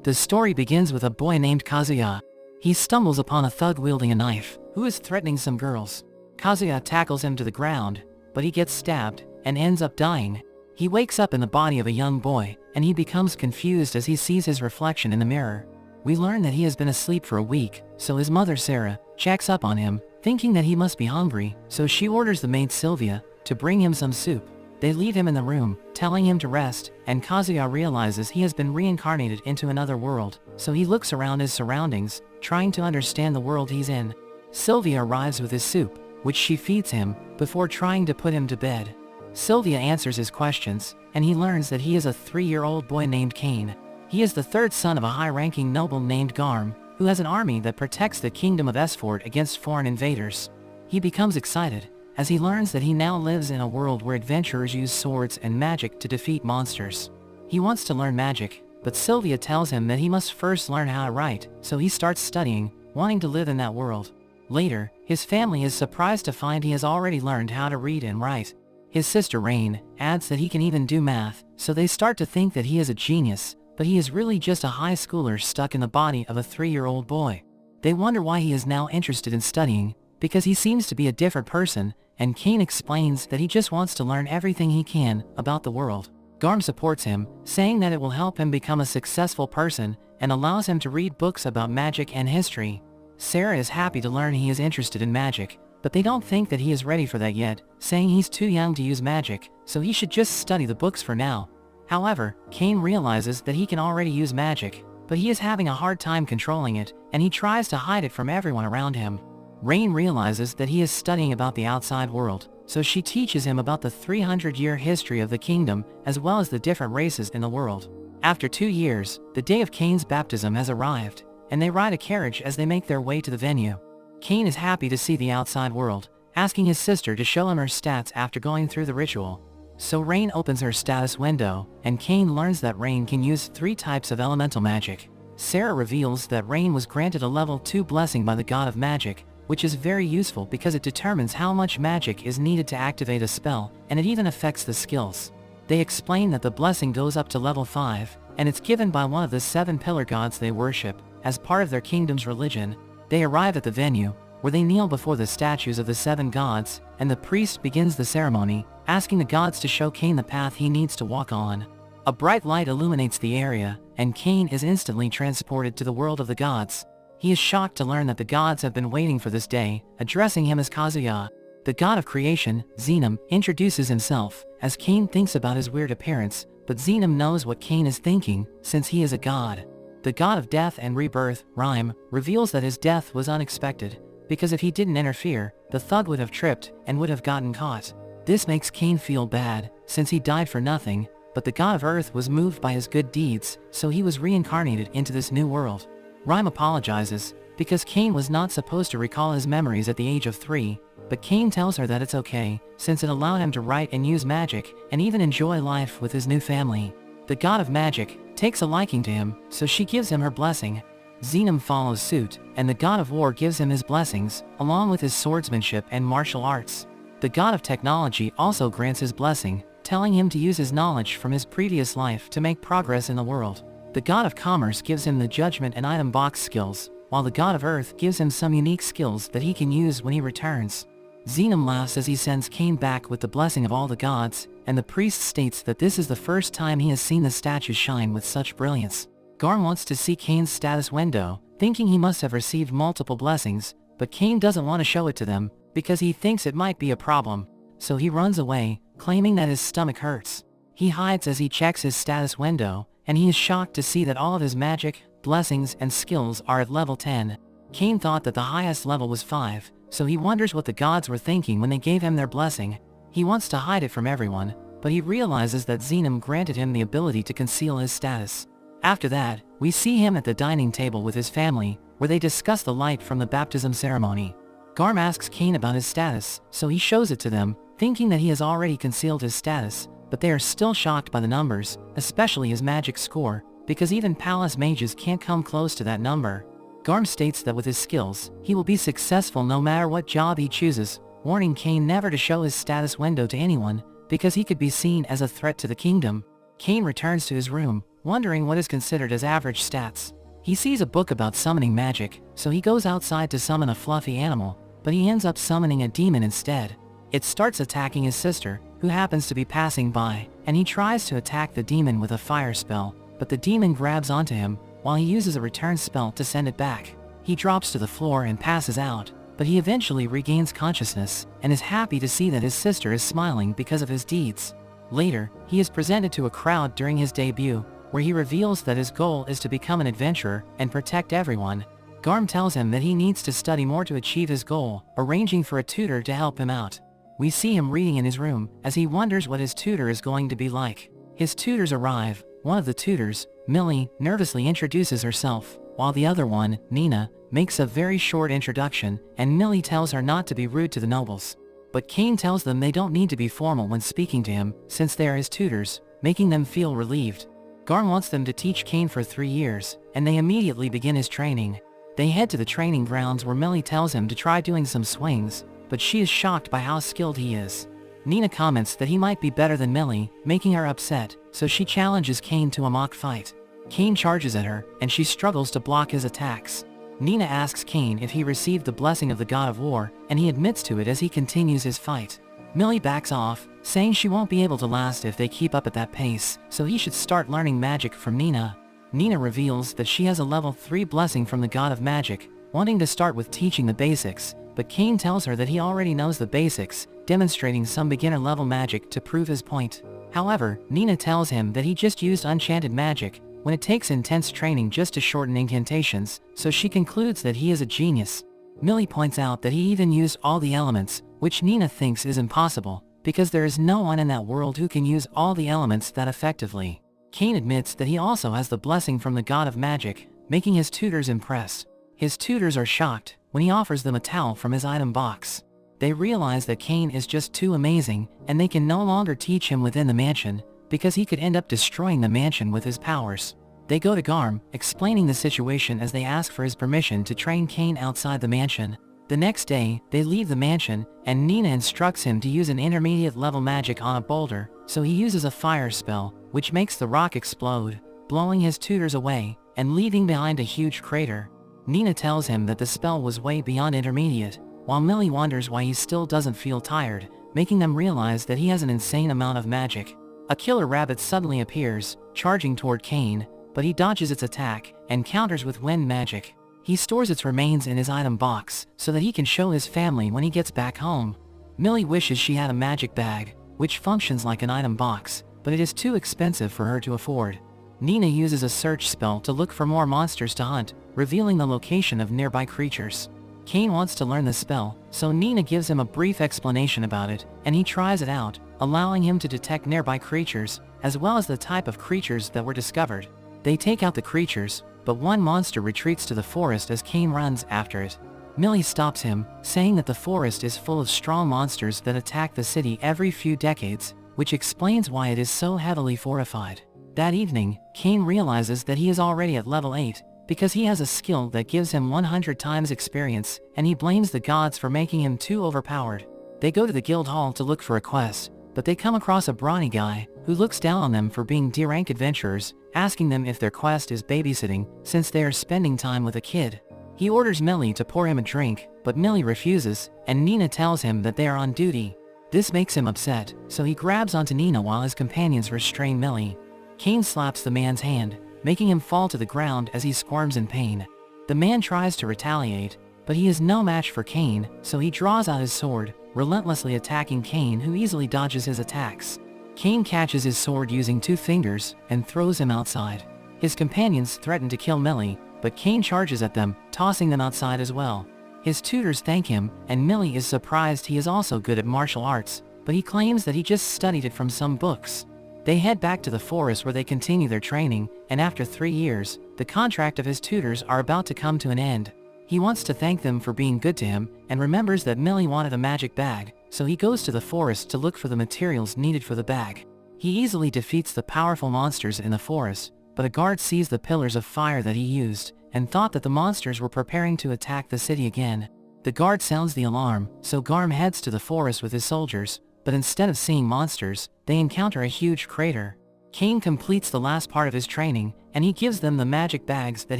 The story begins with a boy named Kazuya. He stumbles upon a thug wielding a knife, who is threatening some girls. Kazuya tackles him to the ground, but he gets stabbed, and ends up dying. He wakes up in the body of a young boy, and he becomes confused as he sees his reflection in the mirror. We learn that he has been asleep for a week, so his mother Sarah checks up on him, thinking that he must be hungry, so she orders the maid Sylvia to bring him some soup. They leave him in the room, telling him to rest, and Kazuya realizes he has been reincarnated into another world, so he looks around his surroundings, trying to understand the world he's in. Sylvia arrives with his soup, which she feeds him, before trying to put him to bed. Sylvia answers his questions, and he learns that he is a 3-year-old boy named Cain. He is the third son of a high-ranking noble named Garm, who has an army that protects the kingdom of Esfort against foreign invaders. He becomes excited, as he learns that he now lives in a world where adventurers use swords and magic to defeat monsters. He wants to learn magic, but Sylvia tells him that he must first learn how to write, so he starts studying, wanting to live in that world. Later, his family is surprised to find he has already learned how to read and write. His sister Rain adds that he can even do math, so they start to think that he is a genius, but he is really just a high schooler stuck in the body of a 3-year-old boy. They wonder why he is now interested in studying, because he seems to be a different person, and Cain explains that he just wants to learn everything he can about the world. Garm supports him, saying that it will help him become a successful person, and allows him to read books about magic and history. Sarah is happy to learn he is interested in magic, but they don't think that he is ready for that yet, saying he's too young to use magic, so he should just study the books for now. However, Cain realizes that he can already use magic, but he is having a hard time controlling it, and he tries to hide it from everyone around him. Rain realizes that he is studying about the outside world, so she teaches him about the 300-year history of the kingdom as well as the different races in the world. After 2 years, the day of Cain's baptism has arrived, and they ride a carriage as they make their way to the venue. Cain is happy to see the outside world, asking his sister to show him her stats after going through the ritual. So Rain opens her status window, and Cain learns that Rain can use 3 types of elemental magic. Sarah reveals that Rain was granted a level 2 blessing by the god of magic, which is very useful because it determines how much magic is needed to activate a spell, and it even affects the skills. They explain that the blessing goes up to level 5, and it's given by one of the 7 pillar gods they worship, as part of their kingdom's religion. They arrive at the venue, where they kneel before the statues of the 7 gods, and the priest begins the ceremony, asking the gods to show Cain the path he needs to walk on. A bright light illuminates the area, and Cain is instantly transported to the world of the gods. He is shocked to learn that the gods have been waiting for this day, addressing him as Kazuya. The god of creation, Xenum, introduces himself, as Cain thinks about his weird appearance, but Xenum knows what Cain is thinking, since he is a god. The god of death and rebirth, Rhyme, reveals that his death was unexpected, because if he didn't interfere, the thug would have tripped and would have gotten caught. This makes Cain feel bad, since he died for nothing, but the god of earth was moved by his good deeds, so he was reincarnated into this new world. Rhyme apologizes, because Cain was not supposed to recall his memories at the age of 3, but Cain tells her that it's okay, since it allowed him to write and use magic, and even enjoy life with his new family. The god of magic takes a liking to him, so she gives him her blessing. Xenum follows suit, and the god of war gives him his blessings, along with his swordsmanship and martial arts. The god of technology also grants his blessing, telling him to use his knowledge from his previous life to make progress in the world. The god of commerce gives him the judgment and item box skills, while the god of earth gives him some unique skills that he can use when he returns. Xenum laughs as he sends Cain back with the blessing of all the gods, and the priest states that this is the first time he has seen the statue shine with such brilliance. Garm wants to see Cain's status window, thinking he must have received multiple blessings, but Cain doesn't want to show it to them, because he thinks it might be a problem. So he runs away, claiming that his stomach hurts. He hides as he checks his status window, and he is shocked to see that all of his magic, blessings, and skills are at level 10. Cain thought that the highest level was 5, so he wonders what the gods were thinking when they gave him their blessing. He wants to hide it from everyone, but he realizes that Xenum granted him the ability to conceal his status. After that, we see him at the dining table with his family, where they discuss the light from the baptism ceremony. Garm asks Cain about his status, so he shows it to them, thinking that he has already concealed his status, but they are still shocked by the numbers, especially his magic score, because even palace mages can't come close to that number. Garm states that with his skills, he will be successful no matter what job he chooses, warning Cain never to show his status window to anyone, because he could be seen as a threat to the kingdom. Cain returns to his room, wondering what is considered as average stats. He sees a book about summoning magic, so he goes outside to summon a fluffy animal, but he ends up summoning a demon instead. It starts attacking his sister, who happens to be passing by, and he tries to attack the demon with a fire spell, but the demon grabs onto him, while he uses a return spell to send it back. He drops to the floor and passes out, but he eventually regains consciousness, and is happy to see that his sister is smiling because of his deeds. Later, he is presented to a crowd during his debut, where he reveals that his goal is to become an adventurer and protect everyone. Garm tells him that he needs to study more to achieve his goal, arranging for a tutor to help him out. We see him reading in his room, as he wonders what his tutor is going to be like. His tutors arrive. One of the tutors, Millie, nervously introduces herself, while the other one, Nina, makes a very short introduction, and Millie tells her not to be rude to the nobles. But Cain tells them they don't need to be formal when speaking to him, since they are his tutors, making them feel relieved. Garm wants them to teach Cain for 3 years, and they immediately begin his training. They head to the training grounds where Millie tells him to try doing some swings, but she is shocked by how skilled he is. Nina comments that he might be better than Millie, making her upset, so she challenges Cain to a mock fight. Cain charges at her, and she struggles to block his attacks. Nina asks Cain if he received the blessing of the god of war, and he admits to it as he continues his fight. Millie backs off, saying she won't be able to last if they keep up at that pace, so he should start learning magic from Nina. Nina reveals that she has a level 3 blessing from the god of magic, wanting to start with teaching the basics, but Cain tells her that he already knows the basics, demonstrating some beginner-level magic to prove his point. However, Nina tells him that he just used enchanted magic, when it takes intense training just to shorten incantations, so she concludes that he is a genius. Millie points out that he even used all the elements, which Nina thinks is impossible, because there is no one in that world who can use all the elements that effectively. Cain admits that he also has the blessing from the god of magic, making his tutors impressed. His tutors are shocked when he offers them a towel from his item box. They realize that Cain is just too amazing, and they can no longer teach him within the mansion, because he could end up destroying the mansion with his powers. They go to Garm, explaining the situation as they ask for his permission to train Cain outside the mansion. The next day, they leave the mansion, and Nina instructs him to use an intermediate level magic on a boulder, so he uses a fire spell, which makes the rock explode, blowing his tutors away, and leaving behind a huge crater. Nina tells him that the spell was way beyond intermediate, while Millie wonders why he still doesn't feel tired, making them realize that he has an insane amount of magic. A killer rabbit suddenly appears, charging toward Cain, but he dodges its attack, and counters with wind magic. He stores its remains in his item box, so that he can show his family when he gets back home. Millie wishes she had a magic bag, which functions like an item box, but it is too expensive for her to afford. Nina uses a search spell to look for more monsters to hunt, revealing the location of nearby creatures. Cain wants to learn the spell, so Nina gives him a brief explanation about it, and he tries it out, allowing him to detect nearby creatures, as well as the type of creatures that were discovered. They take out the creatures, but one monster retreats to the forest as Cain runs after it. Millie stops him, saying that the forest is full of strong monsters that attack the city every few decades, which explains why it is so heavily fortified. That evening, Cain realizes that he is already at level 8, because he has a skill that gives him 100 times experience, and he blames the gods for making him too overpowered. They go to the guild hall to look for a quest, but they come across a brawny guy, who looks down on them for being D-rank adventurers, asking them if their quest is babysitting, since they are spending time with a kid. He orders Millie to pour him a drink, but Millie refuses, and Nina tells him that they are on duty. This makes him upset, so he grabs onto Nina while his companions restrain Millie. Cain slaps the man's hand, making him fall to the ground as he squirms in pain. The man tries to retaliate, but he is no match for Cain, so he draws out his sword, relentlessly attacking Cain, who easily dodges his attacks. Cain catches his sword using 2 fingers and throws him outside. His companions threaten to kill Millie, but Cain charges at them, tossing them outside as well. His tutors thank him, and Millie is surprised he is also good at martial arts, but he claims that he just studied it from some books. They head back to the forest where they continue their training, and after 3 years, the contract of his tutors are about to come to an end. He wants to thank them for being good to him, and remembers that Millie wanted a magic bag, so he goes to the forest to look for the materials needed for the bag. He easily defeats the powerful monsters in the forest, but a guard sees the pillars of fire that he used, and thought that the monsters were preparing to attack the city again. The guard sounds the alarm, so Garm heads to the forest with his soldiers, but instead of seeing monsters, they encounter a huge crater. Cain completes the last part of his training, and he gives them the magic bags that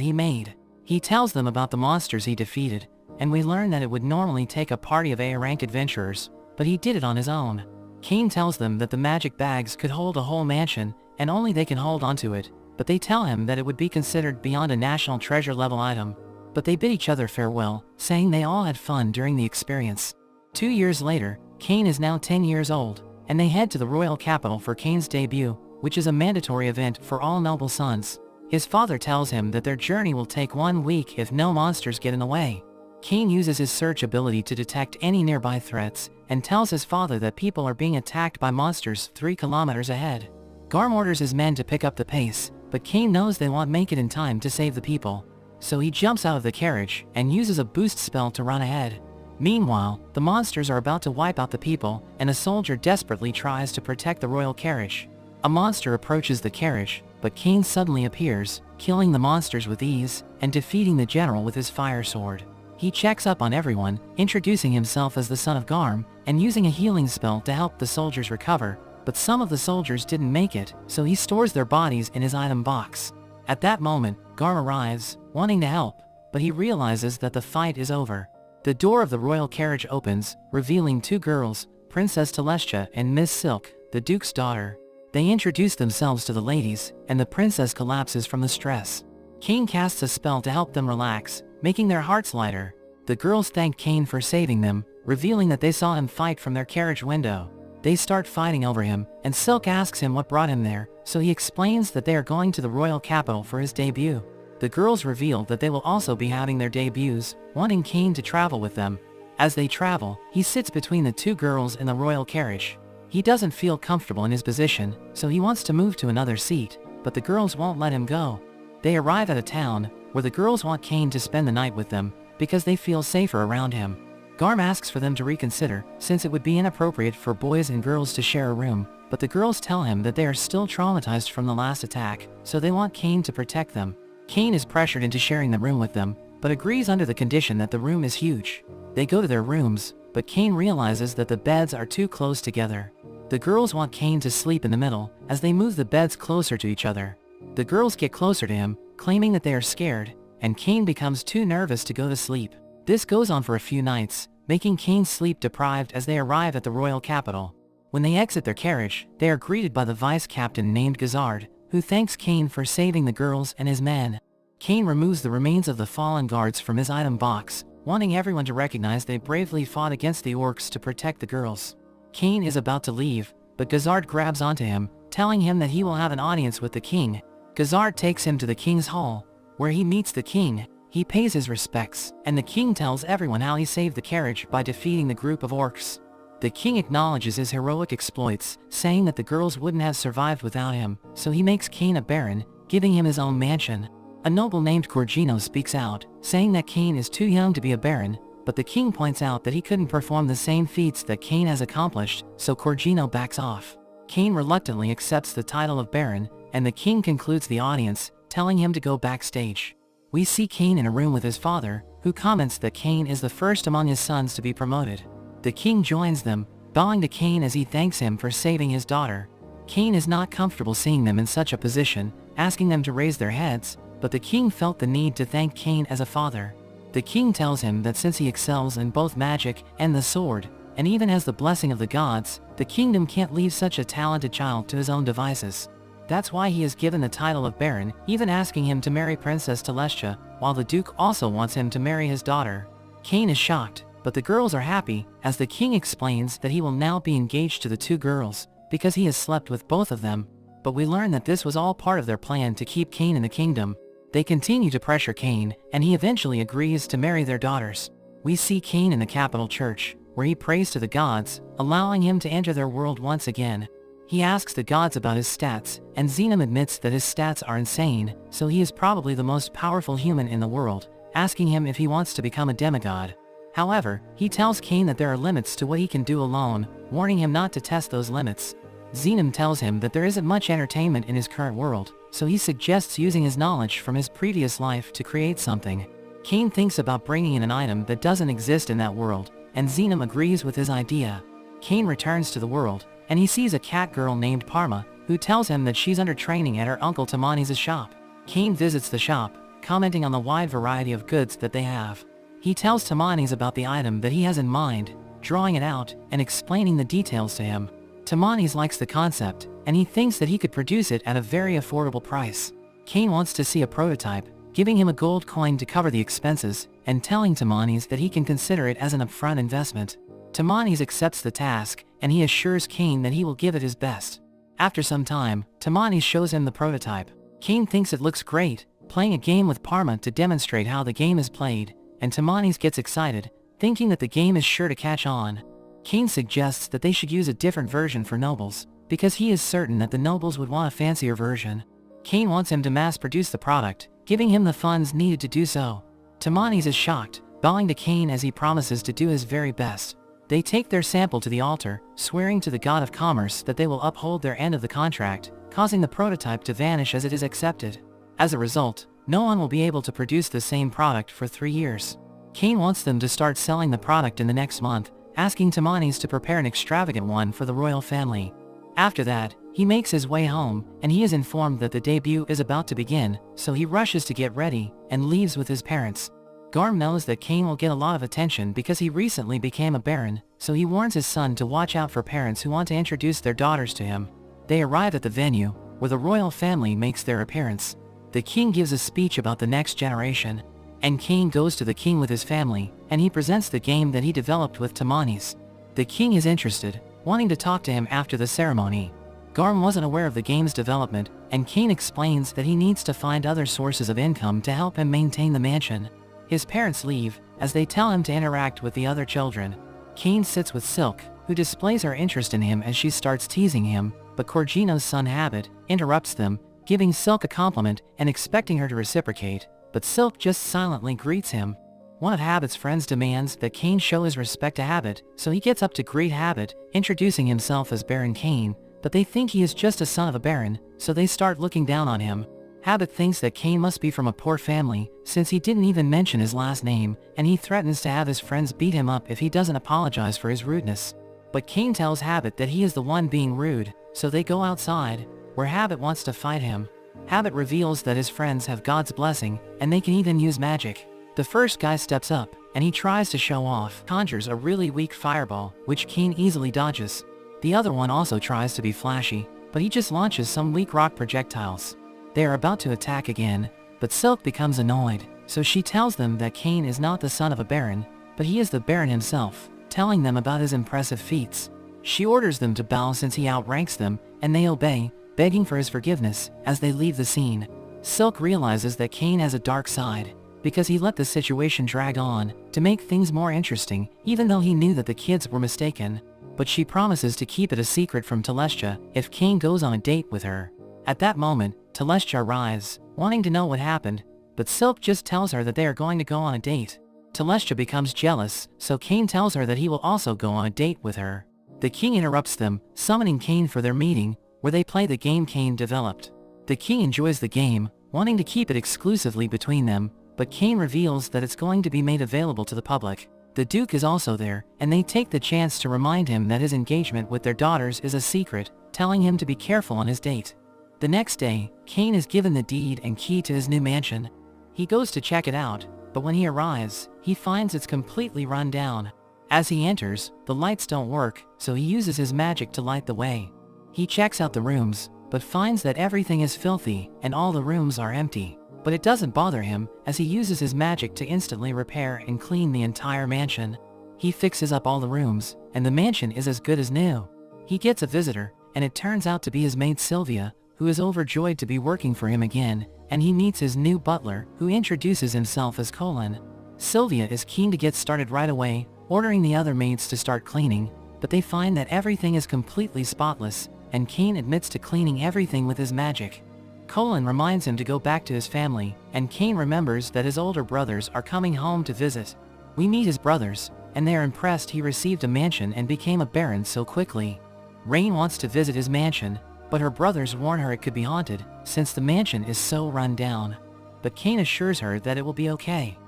he made. He tells them about the monsters he defeated, and we learn that it would normally take a party of A-rank adventurers, but he did it on his own. Cain tells them that the magic bags could hold a whole mansion, and only they can hold onto it, but they tell him that it would be considered beyond a national treasure level item. But they bid each other farewell, saying they all had fun during the experience. 2 years later, Cain is now 10 years old, and they head to the royal capital for Cain's debut, which is a mandatory event for all noble sons. His father tells him that their journey will take 1 week if no monsters get in the way. Cain uses his search ability to detect any nearby threats, and tells his father that people are being attacked by monsters 3 kilometers ahead. Garm orders his men to pick up the pace, but Cain knows they won't make it in time to save the people. So he jumps out of the carriage and uses a boost spell to run ahead. Meanwhile, the monsters are about to wipe out the people, and a soldier desperately tries to protect the royal carriage. A monster approaches the carriage, but Cain suddenly appears, killing the monsters with ease, and defeating the general with his fire sword. He checks up on everyone, introducing himself as the son of Garm, and using a healing spell to help the soldiers recover, but some of the soldiers didn't make it, so he stores their bodies in his item box. At that moment, Garm arrives, wanting to help, but he realizes that the fight is over. The door of the royal carriage opens, revealing 2 girls, Princess Telestia and Miss Silk, the Duke's daughter. They introduce themselves to the ladies, and the princess collapses from the stress. Cain casts a spell to help them relax, making their hearts lighter. The girls thank Cain for saving them, revealing that they saw him fight from their carriage window. They start fighting over him, and Silk asks him what brought him there, so he explains that they are going to the royal capital for his debut. The girls reveal that they will also be having their debuts, wanting Cain to travel with them. As they travel, he sits between the 2 girls in the royal carriage. He doesn't feel comfortable in his position, so he wants to move to another seat, but the girls won't let him go. They arrive at a town, where the girls want Cain to spend the night with them, because they feel safer around him. Garm asks for them to reconsider, since it would be inappropriate for boys and girls to share a room, but the girls tell him that they are still traumatized from the last attack, so they want Cain to protect them. Cain is pressured into sharing the room with them, but agrees under the condition that the room is huge. They go to their rooms, but Cain realizes that the beds are too close together. The girls want Cain to sleep in the middle, as they move the beds closer to each other. The girls get closer to him, claiming that they are scared, and Cain becomes too nervous to go to sleep. This goes on for a few nights, making Cain sleep deprived as they arrive at the royal capital. When they exit their carriage, they are greeted by the vice captain named Gazard, who thanks Cain for saving the girls and his men. Cain removes the remains of the fallen guards from his item box, wanting everyone to recognize they bravely fought against the orcs to protect the girls. Cain is about to leave, but Gazard grabs onto him, telling him that he will have an audience with the king. Gazard takes him to the king's hall, where he meets the king. He pays his respects, and the king tells everyone how he saved the carriage by defeating the group of orcs. The king acknowledges his heroic exploits, saying that the girls wouldn't have survived without him, so he makes Cain a baron, giving him his own mansion. A noble named Corgino speaks out, saying that Cain is too young to be a baron, but the king points out that he couldn't perform the same feats that Cain has accomplished, so Corgino backs off. Cain reluctantly accepts the title of baron, and the king concludes the audience, telling him to go backstage. We see Cain in a room with his father, who comments that Cain is the first among his sons to be promoted. The king joins them, bowing to Cain as he thanks him for saving his daughter. Cain is not comfortable seeing them in such a position, asking them to raise their heads, but the king felt the need to thank Cain as a father. The king tells him that since he excels in both magic and the sword, and even has the blessing of the gods, the kingdom can't leave such a talented child to his own devices. That's why he is given the title of baron, even asking him to marry Princess Telestia, while the duke also wants him to marry his daughter. Cain is shocked, but the girls are happy, as the king explains that he will now be engaged to the 2 girls, because he has slept with both of them. But we learn that this was all part of their plan to keep Cain in the kingdom. They continue to pressure Cain, and he eventually agrees to marry their daughters. We see Cain in the capital church, where he prays to the gods, allowing him to enter their world once again. He asks the gods about his stats, and Xenom admits that his stats are insane, so he is probably the most powerful human in the world, asking him if he wants to become a demigod. However, he tells Cain that there are limits to what he can do alone, warning him not to test those limits. Xenom tells him that there isn't much entertainment in his current world, so he suggests using his knowledge from his previous life to create something. Cain thinks about bringing in an item that doesn't exist in that world, and Xenom agrees with his idea. Cain returns to the world, and he sees a cat girl named Parma, who tells him that she's under training at her uncle Tamani's shop. Cain visits the shop, commenting on the wide variety of goods that they have. He tells Tamani's about the item that he has in mind, drawing it out and explaining the details to him. Tamani's likes the concept, and he thinks that he could produce it at a very affordable price. Cain wants to see a prototype, giving him a gold coin to cover the expenses, and telling Tamani's that he can consider it as an upfront investment. Tamani's accepts the task, and he assures Cain that he will give it his best. After some time, Tamani's shows him the prototype. Cain thinks it looks great, playing a game with Parma to demonstrate how the game is played, and Tamani's gets excited, thinking that the game is sure to catch on. Cain suggests that they should use a different version for nobles, because he is certain that the nobles would want a fancier version. Cain wants him to mass-produce the product, giving him the funds needed to do so. Tamani's is shocked, bowing to Cain as he promises to do his very best. They take their sample to the altar, swearing to the god of commerce that they will uphold their end of the contract, causing the prototype to vanish as it is accepted. As a result, no one will be able to produce the same product for 3 years. Cain wants them to start selling the product in the next month, asking Tamani's to prepare an extravagant one for the royal family. After that, he makes his way home, and he is informed that the debut is about to begin, so he rushes to get ready, and leaves with his parents. Garm knows that Cain will get a lot of attention because he recently became a baron, so he warns his son to watch out for parents who want to introduce their daughters to him. They arrive at the venue, where the royal family makes their appearance. The king gives a speech about the next generation, and Cain goes to the king with his family, and he presents the game that he developed with Tamani's. The king is interested, wanting to talk to him after the ceremony. Garm wasn't aware of the game's development, and Cain explains that he needs to find other sources of income to help him maintain the mansion. His parents leave, as they tell him to interact with the other children. Cain sits with Silk, who displays her interest in him as she starts teasing him, but Corgino's son Habit interrupts them, giving Silk a compliment and expecting her to reciprocate, but Silk just silently greets him. One of Habit's friends demands that Cain show his respect to Habit, so he gets up to greet Habit, introducing himself as Baron Cain, but they think he is just a son of a baron, so they start looking down on him. Habit thinks that Cain must be from a poor family, since he didn't even mention his last name, and he threatens to have his friends beat him up if he doesn't apologize for his rudeness. But Cain tells Habit that he is the one being rude, so they go outside, where Habit wants to fight him. Habit reveals that his friends have God's blessing, and they can even use magic. The first guy steps up, and he tries to show off, conjures a really weak fireball, which Cain easily dodges. The other one also tries to be flashy, but he just launches some weak rock projectiles. They are about to attack again, but Silk becomes annoyed, so she tells them that Cain is not the son of a baron, but he is the baron himself, telling them about his impressive feats. She orders them to bow since he outranks them, and they obey, begging for his forgiveness as they leave the scene. Silk realizes that Cain has a dark side, because he let the situation drag on to make things more interesting, even though he knew that the kids were mistaken. But she promises to keep it a secret from Telestia if Cain goes on a date with her. At that moment, Telestia arrives, wanting to know what happened, but Silk just tells her that they are going to go on a date. Telestia becomes jealous, so Cain tells her that he will also go on a date with her. The king interrupts them, summoning Cain for their meeting, where they play the game Cain developed. The king enjoys the game, wanting to keep it exclusively between them, but Cain reveals that it's going to be made available to the public. The Duke is also there, and they take the chance to remind him that his engagement with their daughters is a secret, telling him to be careful on his date. The next day, Cain is given the deed and key to his new mansion. He goes to check it out, but when he arrives, he finds it's completely run down. As he enters, the lights don't work, so he uses his magic to light the way. He checks out the rooms, but finds that everything is filthy and all the rooms are empty. But it doesn't bother him, as he uses his magic to instantly repair and clean the entire mansion. He fixes up all the rooms, and the mansion is as good as new. He gets a visitor, and it turns out to be his maid Sylvia, who is overjoyed to be working for him again, and he meets his new butler, who introduces himself as Colin. Sylvia is keen to get started right away, ordering the other maids to start cleaning, but they find that everything is completely spotless, and Cain admits to cleaning everything with his magic. Colin reminds him to go back to his family, and Cain remembers that his older brothers are coming home to visit. We meet his brothers, and they are impressed he received a mansion and became a baron so quickly. Rain wants to visit his mansion, but her brothers warn her it could be haunted, since the mansion is so run down. But Cain assures her that it will be okay.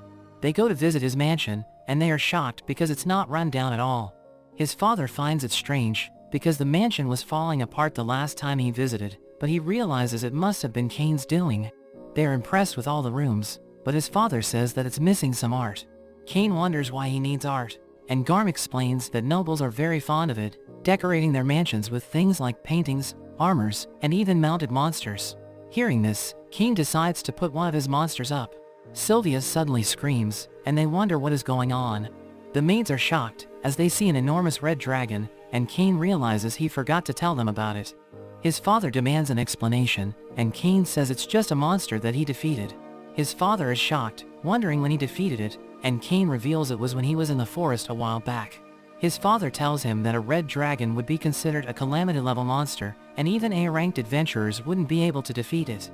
They go to visit his mansion, and they are shocked because it's not run down at all. His father finds it strange, because the mansion was falling apart the last time he visited, but he realizes it must have been Kane's doing. They are impressed with all the rooms, but his father says that it's missing some art. Kane wonders why he needs art, and Garm explains that nobles are very fond of it, decorating their mansions with things like paintings, armors, and even mounted monsters. Hearing this, Kane decides to put one of his monsters up. Sylvia suddenly screams, and they wonder what is going on. The maids are shocked, as they see an enormous red dragon, and Kane realizes he forgot to tell them about it. His father demands an explanation, and Kane says it's just a monster that he defeated. His father is shocked, wondering when he defeated it, and Kane reveals it was when he was in the forest a while back. His father tells him that a red dragon would be considered a calamity-level monster, and even A-ranked adventurers wouldn't be able to defeat it.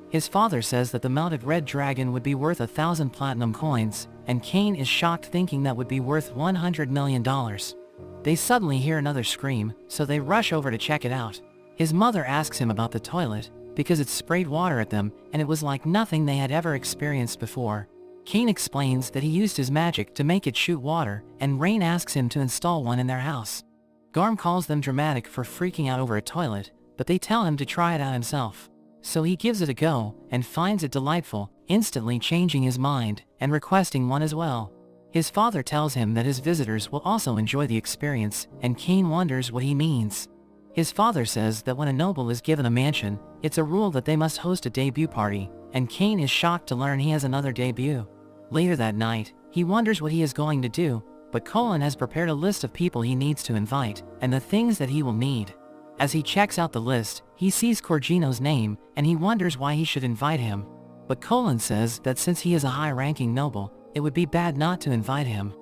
His father says that the mounted red dragon would be worth 1,000 platinum coins, and Kane is shocked thinking that would be worth $100 million. They suddenly hear another scream, so they rush over to check it out. His mother asks him about the toilet, because it sprayed water at them, and it was like nothing they had ever experienced before. Kane explains that he used his magic to make it shoot water, and Rain asks him to install one in their house. Garm calls them dramatic for freaking out over a toilet, but they tell him to try it out himself. So he gives it a go, and finds it delightful, instantly changing his mind, and requesting one as well. His father tells him that his visitors will also enjoy the experience, and Kane wonders what he means. His father says that when a noble is given a mansion, it's a rule that they must host a debut party, and Kane is shocked to learn he has another debut. Later that night, he wonders what he is going to do, but Colin has prepared a list of people he needs to invite, and the things that he will need. As he checks out the list, he sees Corgino's name, and he wonders why he should invite him. But Colin says that since he is a high-ranking noble, it would be bad not to invite him.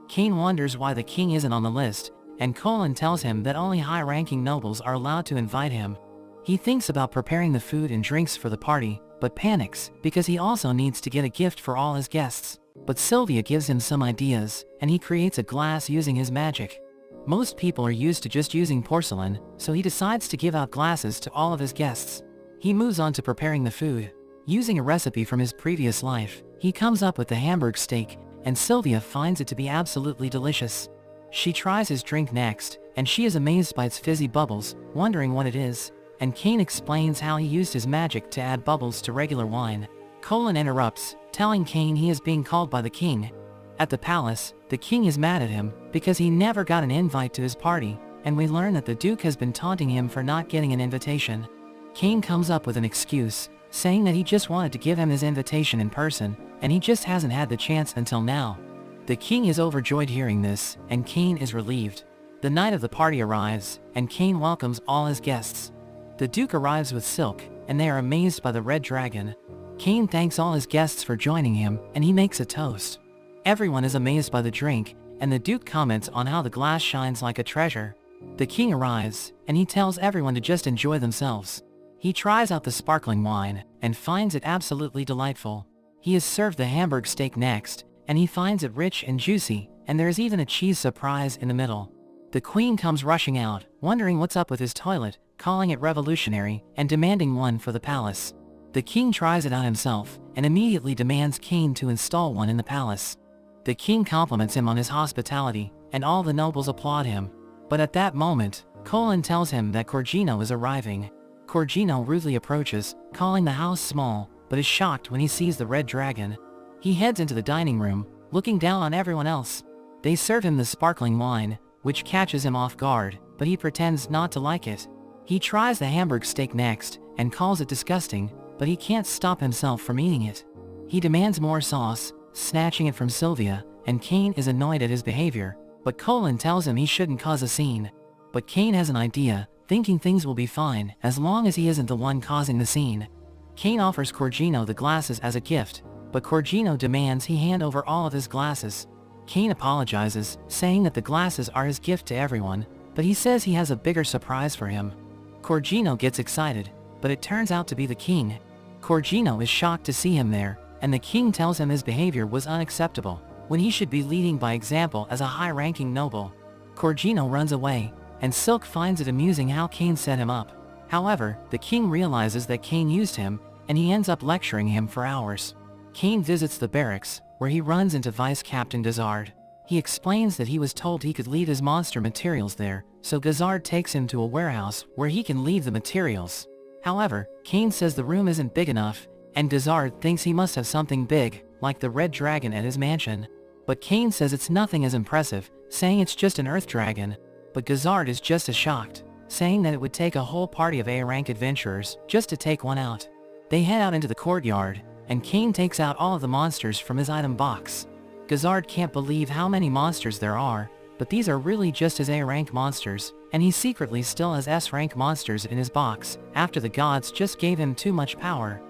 Kane wonders why the king isn't on the list, and Colin tells him that only high-ranking nobles are allowed to invite him. He thinks about preparing the food and drinks for the party, but panics, because he also needs to get a gift for all his guests. But Sylvia gives him some ideas, and he creates a glass using his magic. Most people are used to just using porcelain, so he decides to give out glasses to all of his guests. He moves on to preparing the food. Using a recipe from his previous life, he comes up with the Hamburg steak, and Sylvia finds it to be absolutely delicious. She tries his drink next, and she is amazed by its fizzy bubbles, wondering what it is, and Kane explains how he used his magic to add bubbles to regular wine. Colin interrupts, telling Kane he is being called by the king. At the palace, the king is mad at him, because he never got an invite to his party, and we learn that the Duke has been taunting him for not getting an invitation. Kane comes up with an excuse, saying that he just wanted to give him his invitation in person, and he just hasn't had the chance until now. The king is overjoyed hearing this, and Kane is relieved. The night of the party arrives, and Kane welcomes all his guests. The Duke arrives with Silk, and they are amazed by the red dragon. Kane thanks all his guests for joining him, and he makes a toast. Everyone is amazed by the drink, and the Duke comments on how the glass shines like a treasure. The king arrives, and he tells everyone to just enjoy themselves. He tries out the sparkling wine, and finds it absolutely delightful. He is served the Hamburg steak next, and he finds it rich and juicy, and there is even a cheese surprise in the middle. The queen comes rushing out, wondering what's up with his toilet, calling it revolutionary, and demanding one for the palace. The king tries it out himself, and immediately demands Kane to install one in the palace. The king compliments him on his hospitality, and all the nobles applaud him. But at that moment, Colin tells him that Corgino is arriving. Corgino rudely approaches, calling the house small, but is shocked when he sees the red dragon. He heads into the dining room, looking down on everyone else. They serve him the sparkling wine, which catches him off guard, but he pretends not to like it. He tries the Hamburg steak next, and calls it disgusting, but he can't stop himself from eating it. He demands more sauce, snatching it from Sylvia, and Kane is annoyed at his behavior, but Colin tells him he shouldn't cause a scene. But Kane has an idea, thinking things will be fine as long as he isn't the one causing the scene. Kane offers Corgino the glasses as a gift, but Corgino demands he hand over all of his glasses. Kane apologizes, saying that the glasses are his gift to everyone, but he says he has a bigger surprise for him. Corgino gets excited, but it turns out to be the king. Corgino is shocked to see him there, and the king tells him his behavior was unacceptable, when he should be leading by example as a high-ranking noble. Corgino runs away, and Silk finds it amusing how Kane set him up. However, the king realizes that Kane used him, and he ends up lecturing him for hours. Kane visits the barracks, where he runs into Vice Captain Desard. He explains that he was told he could leave his monster materials there, so Gazard takes him to a warehouse where he can leave the materials. However, Cain says the room isn't big enough, and Gazard thinks he must have something big, like the red dragon at his mansion. But Cain says it's nothing as impressive, saying it's just an earth dragon. But Gazard is just as shocked, saying that it would take a whole party of A-rank adventurers just to take one out. They head out into the courtyard, and Cain takes out all of the monsters from his item box. Gazard can't believe how many monsters there are, but these are really just his A-rank monsters, and he secretly still has S-rank monsters in his box, after the gods just gave him too much power.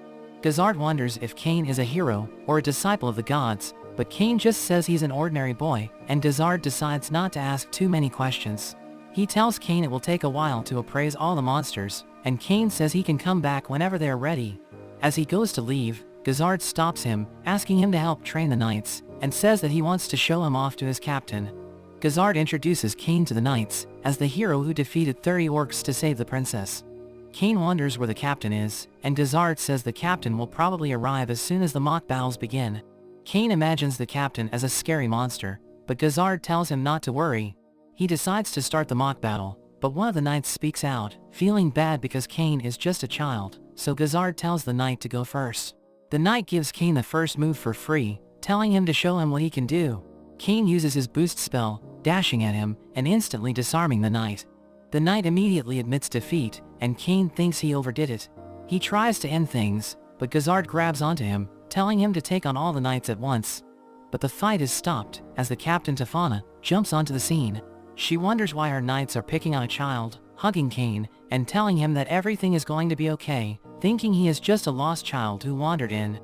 Gazard wonders if Cain is a hero or a disciple of the gods, but Cain just says he's an ordinary boy, and Gazard decides not to ask too many questions. He tells Cain it will take a while to appraise all the monsters, and Cain says he can come back whenever they are ready. As he goes to leave, Gazard stops him, asking him to help train the knights, and says that he wants to show him off to his captain. Gazard introduces Cain to the knights as the hero who defeated 30 orcs to save the princess. Cain wonders where the captain is, and Gazard says the captain will probably arrive as soon as the mock battles begin. Cain imagines the captain as a scary monster, but Gazard tells him not to worry. He decides to start the mock battle, but one of the knights speaks out, feeling bad because Cain is just a child, so Gazard tells the knight to go first. The knight gives Cain the first move for free, telling him to show him what he can do. Cain uses his boost spell, dashing at him, and instantly disarming the knight. The knight immediately admits defeat, and Cain thinks he overdid it. He tries to end things, but Gazard grabs onto him, telling him to take on all the knights at once. But the fight is stopped, as the captain Tefana jumps onto the scene. She wonders why her knights are picking on a child, hugging Cain, and telling him that everything is going to be okay, thinking he is just a lost child who wandered in.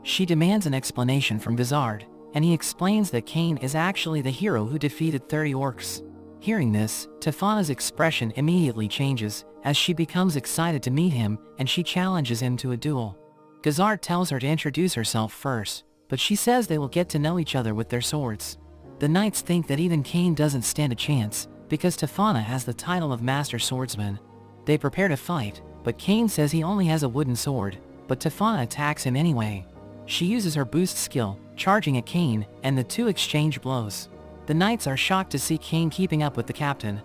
She demands an explanation from Gazard, and he explains that Cain is actually the hero who defeated 30 orcs. Hearing this, Tefana's expression immediately changes, as she becomes excited to meet him, and she challenges him to a duel. Gazard tells her to introduce herself first, but she says they will get to know each other with their swords. The knights think that even Cain doesn't stand a chance, because Tefana has the title of Master Swordsman. They prepare to fight, but Cain says he only has a wooden sword, but Tefana attacks him anyway. She uses her boost skill, charging at Cain, and the two exchange blows. The knights are shocked to see Cain keeping up with the captain.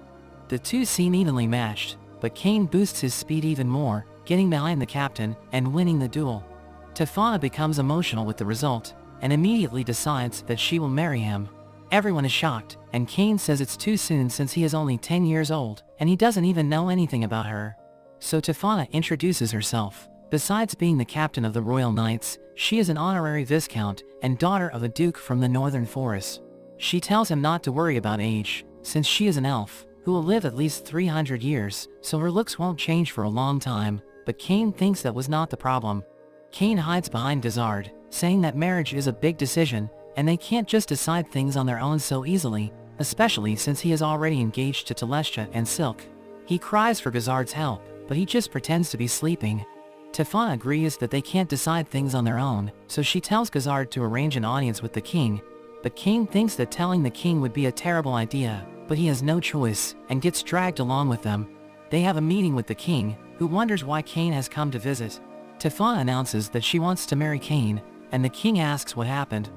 The two seem evenly matched, but Cain boosts his speed even more, getting behind the captain and winning the duel. Tefana becomes emotional with the result, and immediately decides that she will marry him. Everyone is shocked, and Cain says it's too soon since he is only 10 years old, and he doesn't even know anything about her. So Tefana introduces herself. Besides being the captain of the Royal Knights, she is an honorary viscount and daughter of a duke from the northern forest. She tells him not to worry about age, since she is an elf, who will live at least 300 years, so her looks won't change for a long time, but Cain thinks that was not the problem. Cain hides behind Gazard, saying that marriage is a big decision, and they can't just decide things on their own so easily, especially since he is already engaged to Telestia and Silk. He cries for Gazard's help, but he just pretends to be sleeping. Tefana agrees that they can't decide things on their own, so she tells Gazard to arrange an audience with the king, but Cain thinks that telling the king would be a terrible idea, but he has no choice, and gets dragged along with them. They have a meeting with the king, who wonders why Cain has come to visit. Tefana announces that she wants to marry Cain, and the king asks what happened.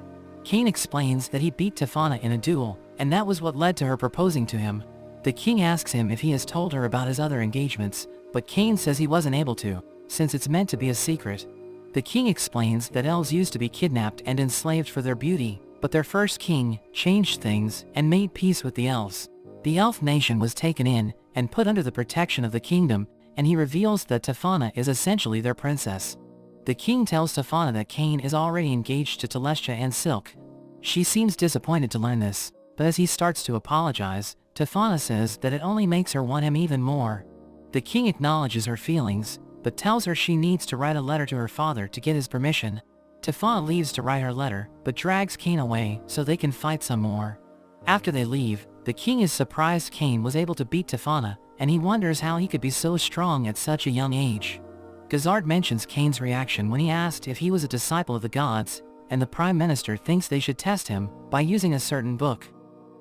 Cain explains that he beat Tefana in a duel, and that was what led to her proposing to him. The king asks him if he has told her about his other engagements, but Cain says he wasn't able to, since it's meant to be a secret. The king explains that elves used to be kidnapped and enslaved for their beauty, but their first king changed things and made peace with the elves. The elf nation was taken in and put under the protection of the kingdom, and he reveals that Tefana is essentially their princess. The king tells Tefana that Cain is already engaged to Telestia and Silk. She seems disappointed to learn this, but as he starts to apologize, Tefana says that it only makes her want him even more. The king acknowledges her feelings, but tells her she needs to write a letter to her father to get his permission. Tefana leaves to write her letter, but drags Cain away so they can fight some more. After they leave, the king is surprised Cain was able to beat Tefana, and he wonders how he could be so strong at such a young age. Gazard mentions Cain's reaction when he asked if he was a disciple of the gods, and the prime minister thinks they should test him by using a certain book.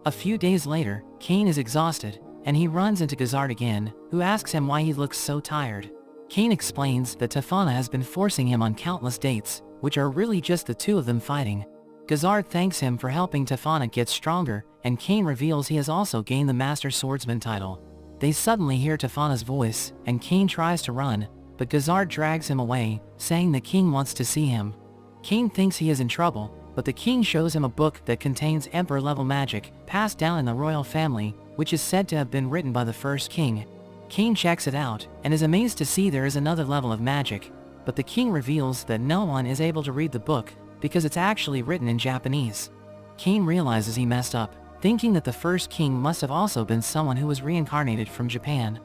A few days later, Cain is exhausted, and he runs into Gazard again, who asks him why he looks so tired. Cain explains that Tefana has been forcing him on countless dates, which are really just the two of them fighting. Gazard thanks him for helping Tefana get stronger, and Cain reveals he has also gained the Master Swordsman title. They suddenly hear Tefana's voice, and Cain tries to run, but Gazard drags him away, saying the king wants to see him. Cain thinks he is in trouble, but the king shows him a book that contains emperor-level magic, passed down in the royal family, which is said to have been written by the first king. Cain checks it out, and is amazed to see there is another level of magic, but the king reveals that no one is able to read the book, because it's actually written in Japanese. Cain realizes he messed up, thinking that the first king must have also been someone who was reincarnated from Japan.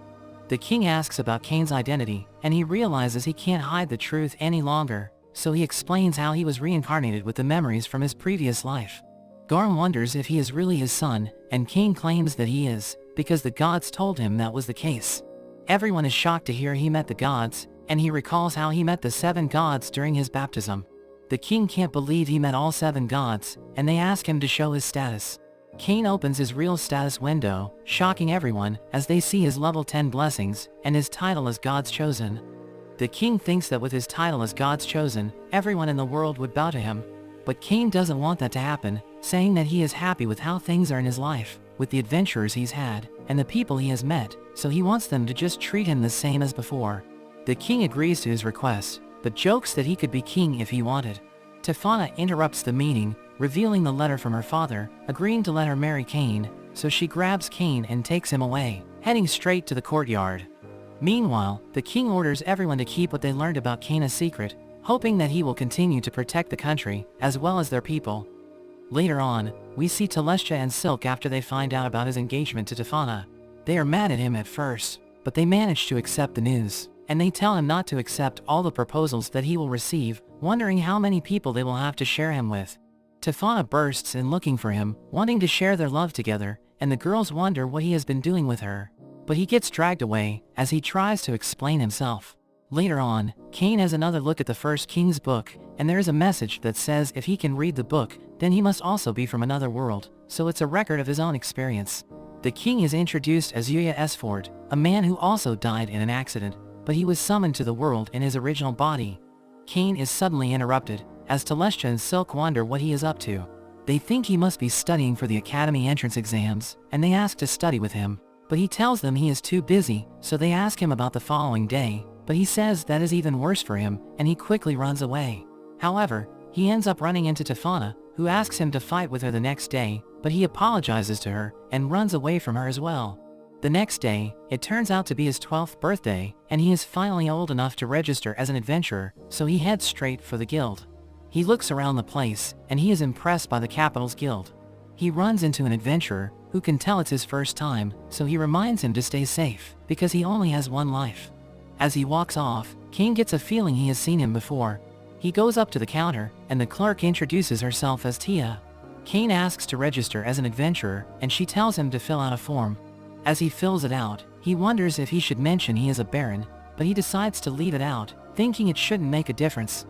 The king asks about Cain's identity, and he realizes he can't hide the truth any longer, so he explains how he was reincarnated with the memories from his previous life. Garm wonders if he is really his son, and Cain claims that he is, because the gods told him that was the case. Everyone is shocked to hear he met the gods, and he recalls how he met the 7 gods during his baptism. The king can't believe he met all 7 gods, and they ask him to show his status. Cain opens his real status window, shocking everyone as they see his level 10 blessings and his title as God's Chosen. The king thinks that with his title as God's Chosen, everyone in the world would bow to him. But Cain doesn't want that to happen, saying that he is happy with how things are in his life, with the adventures he's had, and the people he has met, so he wants them to just treat him the same as before. The king agrees to his request, but jokes that he could be king if he wanted. Tefana interrupts the meeting, revealing the letter from her father, agreeing to let her marry Cain, so she grabs Cain and takes him away, heading straight to the courtyard. Meanwhile, the king orders everyone to keep what they learned about Cain a secret, hoping that he will continue to protect the country, as well as their people. Later on, we see Telestia and Silk after they find out about his engagement to Tefana. They are mad at him at first, but they manage to accept the news, and they tell him not to accept all the proposals that he will receive, wondering how many people they will have to share him with. Tefana bursts in looking for him, wanting to share their love together, and the girls wonder what he has been doing with her. But he gets dragged away, as he tries to explain himself. Later on, Cain has another look at the first king's book, and there is a message that says if he can read the book, then he must also be from another world, so it's a record of his own experience. The king is introduced as Yuya Esford, a man who also died in an accident, but he was summoned to the world in his original body. Cain is suddenly interrupted, as Telestia and Silk wonder what he is up to. They think he must be studying for the academy entrance exams, and they ask to study with him. But he tells them he is too busy, so they ask him about the following day, but he says that is even worse for him, and he quickly runs away. However, he ends up running into Tefana, who asks him to fight with her the next day, but he apologizes to her, and runs away from her as well. The next day, it turns out to be his 12th birthday, and he is finally old enough to register as an adventurer, so he heads straight for the guild. He looks around the place, and he is impressed by the Capital's guild. He runs into an adventurer, who can tell it's his first time, so he reminds him to stay safe, because he only has one life. As he walks off, Cain gets a feeling he has seen him before. He goes up to the counter, and the clerk introduces herself as Tia. Cain asks to register as an adventurer, and she tells him to fill out a form. As he fills it out, he wonders if he should mention he is a baron, but he decides to leave it out, thinking it shouldn't make a difference.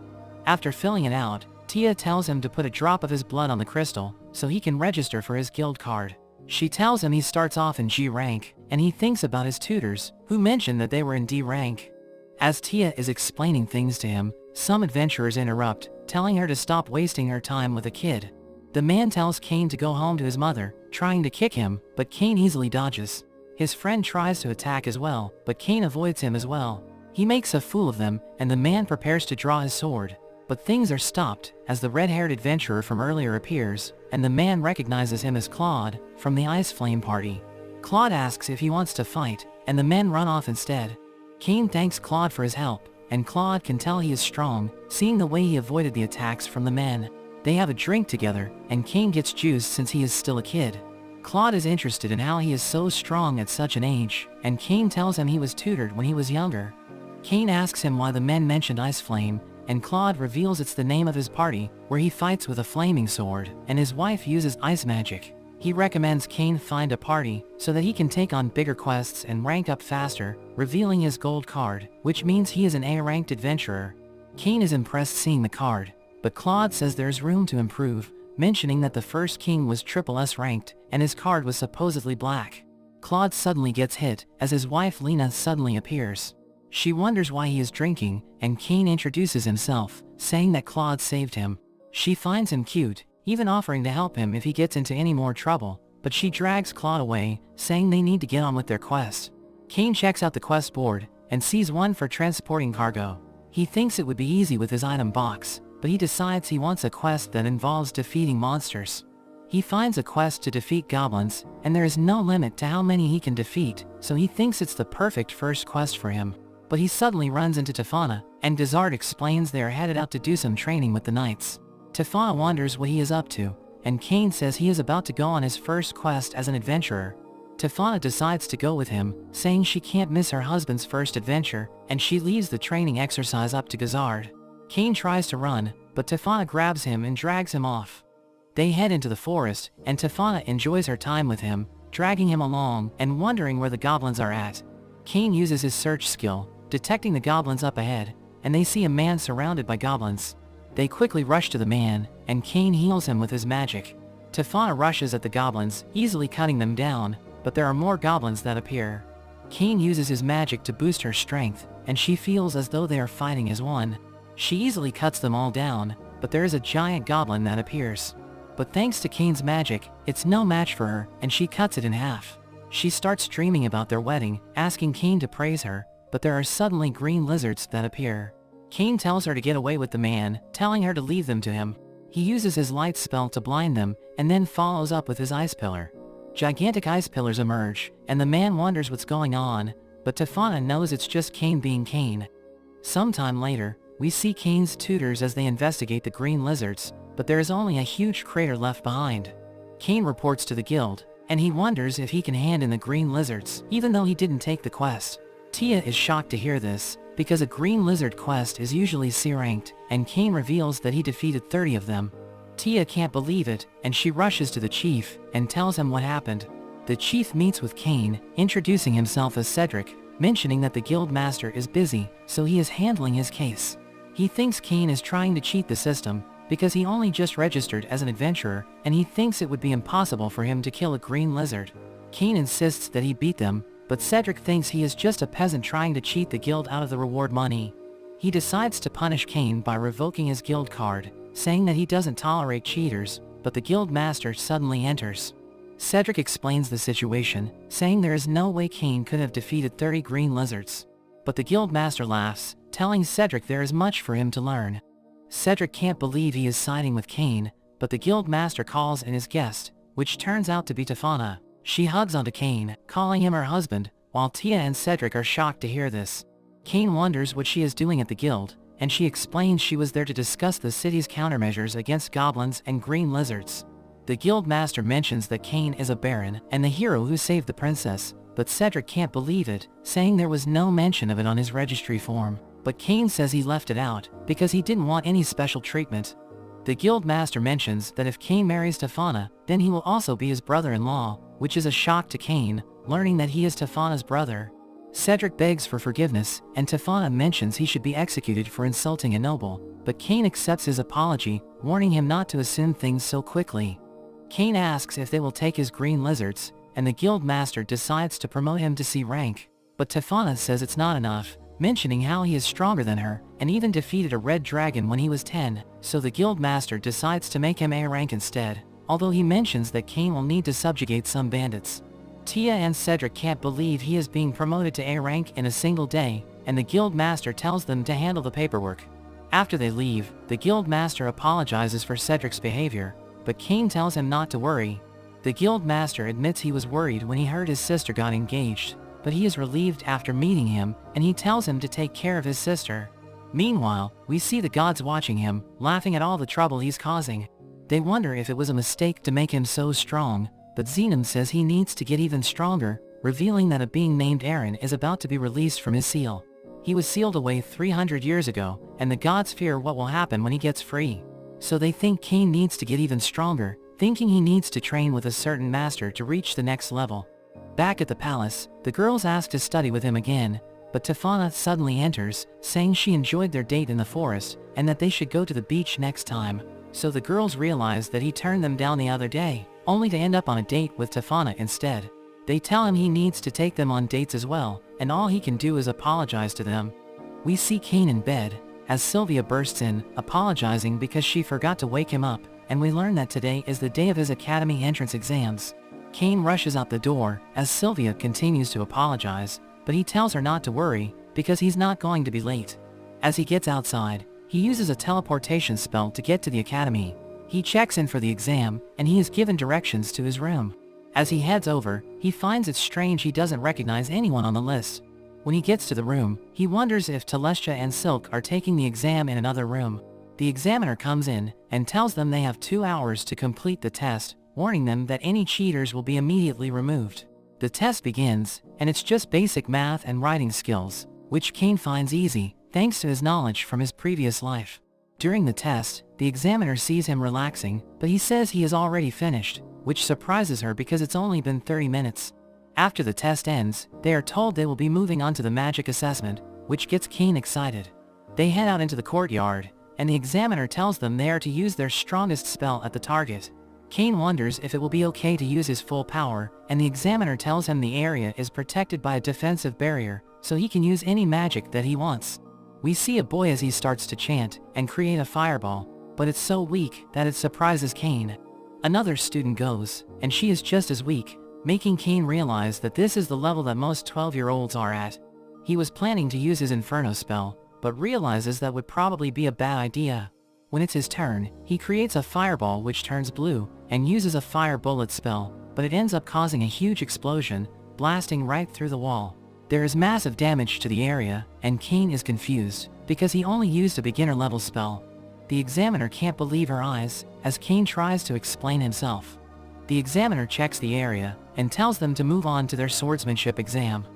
After filling it out, Tia tells him to put a drop of his blood on the crystal, so he can register for his guild card. She tells him he starts off in G rank, and he thinks about his tutors, who mention that they were in D rank. As Tia is explaining things to him, some adventurers interrupt, telling her to stop wasting her time with a kid. The man tells Cain to go home to his mother, trying to kick him, but Cain easily dodges. His friend tries to attack as well, but Cain avoids him as well. He makes a fool of them, and the man prepares to draw his sword. But things are stopped, as the red-haired adventurer from earlier appears, and the man recognizes him as Claude, from the Ice Flame party. Claude asks if he wants to fight, and the men run off instead. Cain thanks Claude for his help, and Claude can tell he is strong, seeing the way he avoided the attacks from the men. They have a drink together, and Cain gets juiced since he is still a kid. Claude is interested in how he is so strong at such an age, and Cain tells him he was tutored when he was younger. Cain asks him why the men mentioned Ice Flame, and Claude reveals it's the name of his party, where he fights with a flaming sword, and his wife uses ice magic. He recommends Cain find a party, so that he can take on bigger quests and rank up faster, revealing his gold card, which means he is an A-ranked adventurer. Cain is impressed seeing the card, but Claude says there's room to improve, mentioning that the first king was triple S ranked, and his card was supposedly black. Claude suddenly gets hit, as his wife Lena suddenly appears. She wonders why he is drinking, and Cain introduces himself, saying that Claude saved him. She finds him cute, even offering to help him if he gets into any more trouble, but she drags Claude away, saying they need to get on with their quest. Cain checks out the quest board and sees one for transporting cargo. He thinks it would be easy with his item box, but he decides he wants a quest that involves defeating monsters. He finds a quest to defeat goblins, and there is no limit to how many he can defeat, so he thinks it's the perfect first quest for him. But he suddenly runs into Tefana, and Dazard explains they are headed out to do some training with the knights. Tefana wonders what he is up to, and Cain says he is about to go on his first quest as an adventurer. Tefana decides to go with him, saying she can't miss her husband's first adventure, and she leaves the training exercise up to Dazard. Cain tries to run, but Tefana grabs him and drags him off. They head into the forest, and Tefana enjoys her time with him, dragging him along and wondering where the goblins are at. Cain uses his search skill, detecting the goblins up ahead, and they see a man surrounded by goblins. They quickly rush to the man, and Cain heals him with his magic. Tefana rushes at the goblins, easily cutting them down, but there are more goblins that appear. Cain uses his magic to boost her strength, and she feels as though they are fighting as one. She easily cuts them all down, but there is a giant goblin that appears. But thanks to Cain's magic, it's no match for her, and she cuts it in half. She starts dreaming about their wedding, asking Cain to praise her, but there are suddenly green lizards that appear. Cain tells her to get away with the man, telling her to leave them to him. He uses his light spell to blind them, and then follows up with his ice pillar. Gigantic ice pillars emerge, and the man wonders what's going on, but Tefana knows it's just Cain being Cain. Sometime later, we see Cain's tutors as they investigate the green lizards, but there is only a huge crater left behind. Cain reports to the guild, and he wonders if he can hand in the green lizards, even though he didn't take the quest. Tia is shocked to hear this, because a green lizard quest is usually C-ranked, and Cain reveals that he defeated 30 of them. Tia can't believe it, and she rushes to the chief, and tells him what happened. The chief meets with Cain, introducing himself as Cedric, mentioning that the guild master is busy, so he is handling his case. He thinks Cain is trying to cheat the system, because he only just registered as an adventurer, and he thinks it would be impossible for him to kill a green lizard. Cain insists that he beat them, but Cedric thinks he is just a peasant trying to cheat the guild out of the reward money. He decides to punish Cain by revoking his guild card, saying that he doesn't tolerate cheaters, but the guild master suddenly enters. Cedric explains the situation, saying there is no way Cain could have defeated 30 green lizards. But the guild master laughs, telling Cedric there is much for him to learn. Cedric can't believe he is siding with Cain, but the guild master calls in his guest, which turns out to be Tefana. She hugs onto Cain, calling him her husband, while Tia and Cedric are shocked to hear this. Cain wonders what she is doing at the guild, and she explains she was there to discuss the city's countermeasures against goblins and green lizards. The guild master mentions that Cain is a baron and the hero who saved the princess, but Cedric can't believe it, saying there was no mention of it on his registry form. But Cain says he left it out, because he didn't want any special treatment. The guild master mentions that if Cain marries Tefana, then he will also be his brother-in-law, which is a shock to Cain, learning that he is Tefana's brother. Cedric begs for forgiveness, and Tefana mentions he should be executed for insulting a noble, but Cain accepts his apology, warning him not to assume things so quickly. Cain asks if they will take his green lizards, and the guild master decides to promote him to C rank, but Tefana says it's not enough, mentioning how he is stronger than her, and even defeated a red dragon when he was 10, so the guild master decides to make him A rank instead, although he mentions that Cain will need to subjugate some bandits. Tia and Cedric can't believe he is being promoted to A rank in a single day, and the guild master tells them to handle the paperwork. After they leave, the guild master apologizes for Cedric's behavior, but Cain tells him not to worry. The guild master admits he was worried when he heard his sister got engaged, but he is relieved after meeting him, and he tells him to take care of his sister. Meanwhile, we see the gods watching him, laughing at all the trouble he's causing. They wonder if it was a mistake to make him so strong, but Xenom says he needs to get even stronger, revealing that a being named Aaron is about to be released from his seal. He was sealed away 300 years ago, and the gods fear what will happen when he gets free. So they think Cain needs to get even stronger, thinking he needs to train with a certain master to reach the next level. Back at the palace, the girls ask to study with him again, but Tefana suddenly enters, saying she enjoyed their date in the forest, and that they should go to the beach next time. So the girls realize that he turned them down the other day, only to end up on a date with Tefana instead. They tell him he needs to take them on dates as well, and all he can do is apologize to them. We see Cain in bed, as Sylvia bursts in, apologizing because she forgot to wake him up, and we learn that today is the day of his academy entrance exams. Cain rushes out the door as Sylvia continues to apologize, but he tells her not to worry because he's not going to be late. As he gets outside, he uses a teleportation spell to get to the academy. He checks in for the exam, and he is given directions to his room. As he heads over, he finds it strange he doesn't recognize anyone on the list. When he gets to the room, he wonders if Telestia and Silk are taking the exam in another room. The examiner comes in and tells them they have 2 hours to complete the test, warning them that any cheaters will be immediately removed. The test begins, and it's just basic math and writing skills, which Cain finds easy, thanks to his knowledge from his previous life. During the test, the examiner sees him relaxing, but he says he is already finished, which surprises her because it's only been 30 minutes. After the test ends, they are told they will be moving on to the magic assessment, which gets Cain excited. They head out into the courtyard, and the examiner tells them they are to use their strongest spell at the target. Cain wonders if it will be okay to use his full power, and the examiner tells him the area is protected by a defensive barrier, so he can use any magic that he wants. We see a boy as he starts to chant and create a fireball, but it's so weak that it surprises Cain. Another student goes, and she is just as weak, making Cain realize that this is the level that most 12-year-olds are at. He was planning to use his Inferno spell, but realizes that would probably be a bad idea. When it's his turn, he creates a fireball which turns blue, and uses a fire bullet spell, but it ends up causing a huge explosion, blasting right through the wall. There is massive damage to the area, and Cain is confused, because he only used a beginner-level spell. The examiner can't believe her eyes, as Cain tries to explain himself. The examiner checks the area, and tells them to move on to their swordsmanship exam.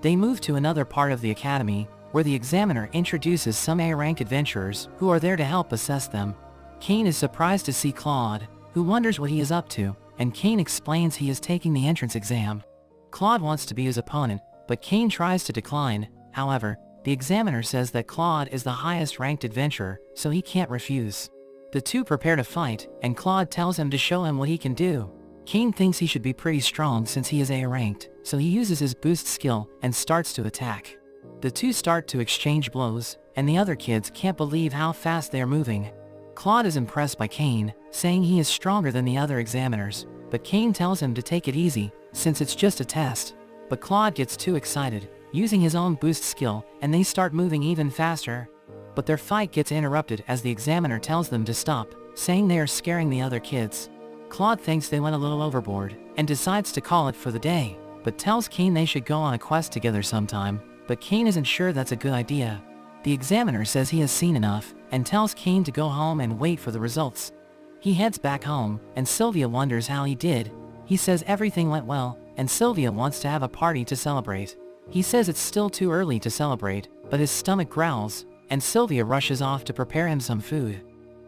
They move to another part of the academy, where the examiner introduces some A-rank adventurers who are there to help assess them. Cain is surprised to see Claude, who wonders what he is up to, and Cain explains he is taking the entrance exam. Claude wants to be his opponent, but Cain tries to decline. However, the examiner says that Claude is the highest-ranked adventurer, so he can't refuse. The two prepare to fight, and Claude tells him to show him what he can do. Cain thinks he should be pretty strong since he is A-ranked, so he uses his boost skill and starts to attack. The two start to exchange blows, and the other kids can't believe how fast they are moving. Claude is impressed by Cain, saying he is stronger than the other examiners, but Cain tells him to take it easy, since it's just a test. But Claude gets too excited, using his own boost skill, and they start moving even faster. But their fight gets interrupted as the examiner tells them to stop, saying they are scaring the other kids. Claude thinks they went a little overboard, and decides to call it for the day, but tells Cain they should go on a quest together sometime, but Cain isn't sure that's a good idea. The examiner says he has seen enough, and tells Cain to go home and wait for the results. He heads back home, and Sylvia wonders how he did. He says everything went well, and Sylvia wants to have a party to celebrate. He says it's still too early to celebrate, but his stomach growls, and Sylvia rushes off to prepare him some food.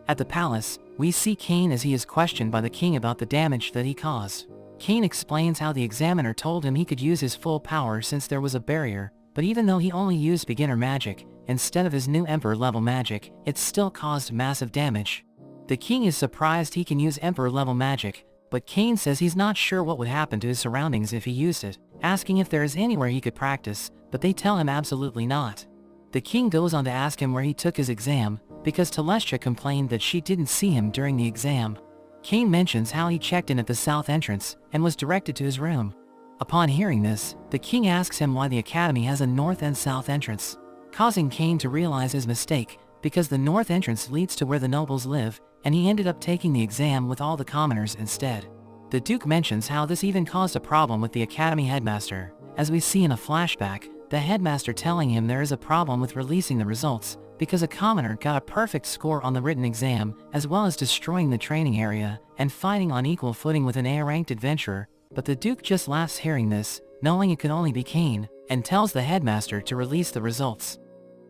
At the palace, we see Cain as he is questioned by the king about the damage that he caused. Cain explains how the examiner told him he could use his full power since there was a barrier, but even though he only used beginner magic, instead of his new Emperor-level magic, it still caused massive damage. The king is surprised he can use Emperor-level magic, but Cain says he's not sure what would happen to his surroundings if he used it, asking if there is anywhere he could practice, but they tell him absolutely not. The king goes on to ask him where he took his exam, because Telestia complained that she didn't see him during the exam. Cain mentions how he checked in at the south entrance, and was directed to his room. Upon hearing this, the king asks him why the academy has a north and south entrance, causing Cain to realize his mistake, because the north entrance leads to where the nobles live, and he ended up taking the exam with all the commoners instead. The Duke mentions how this even caused a problem with the academy headmaster, as we see in a flashback, the headmaster telling him there is a problem with releasing the results, because a commoner got a perfect score on the written exam, as well as destroying the training area, and fighting on equal footing with an A-ranked adventurer, but the Duke just laughs hearing this, knowing it could only be Cain, and tells the headmaster to release the results.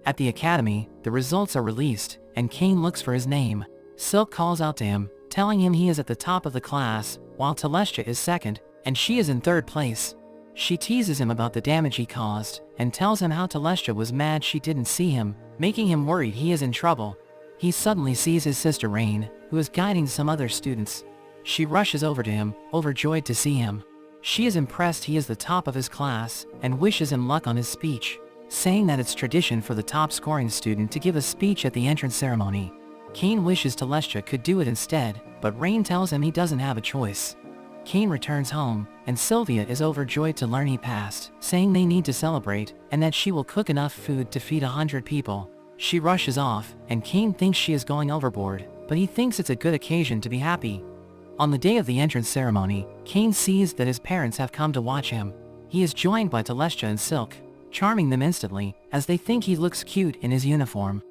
At the academy, the results are released, and Cain looks for his name. Silk calls out to him, telling him he is at the top of the class, while Telestia is second, and she is in third place. She teases him about the damage he caused, and tells him how Telestia was mad she didn't see him, making him worried he is in trouble. He suddenly sees his sister Rain, who is guiding some other students. She rushes over to him, overjoyed to see him. She is impressed he is the top of his class, and wishes him luck on his speech, saying that it's tradition for the top-scoring student to give a speech at the entrance ceremony. Cain wishes Telestia could do it instead, but Rain tells him he doesn't have a choice. Cain returns home, and Sylvia is overjoyed to learn he passed, saying they need to celebrate, and that she will cook enough food to feed 100 people. She rushes off, and Cain thinks she is going overboard, but he thinks it's a good occasion to be happy. On the day of the entrance ceremony, Cain sees that his parents have come to watch him. He is joined by Telestia and Silk, charming them instantly, as they think he looks cute in his uniform.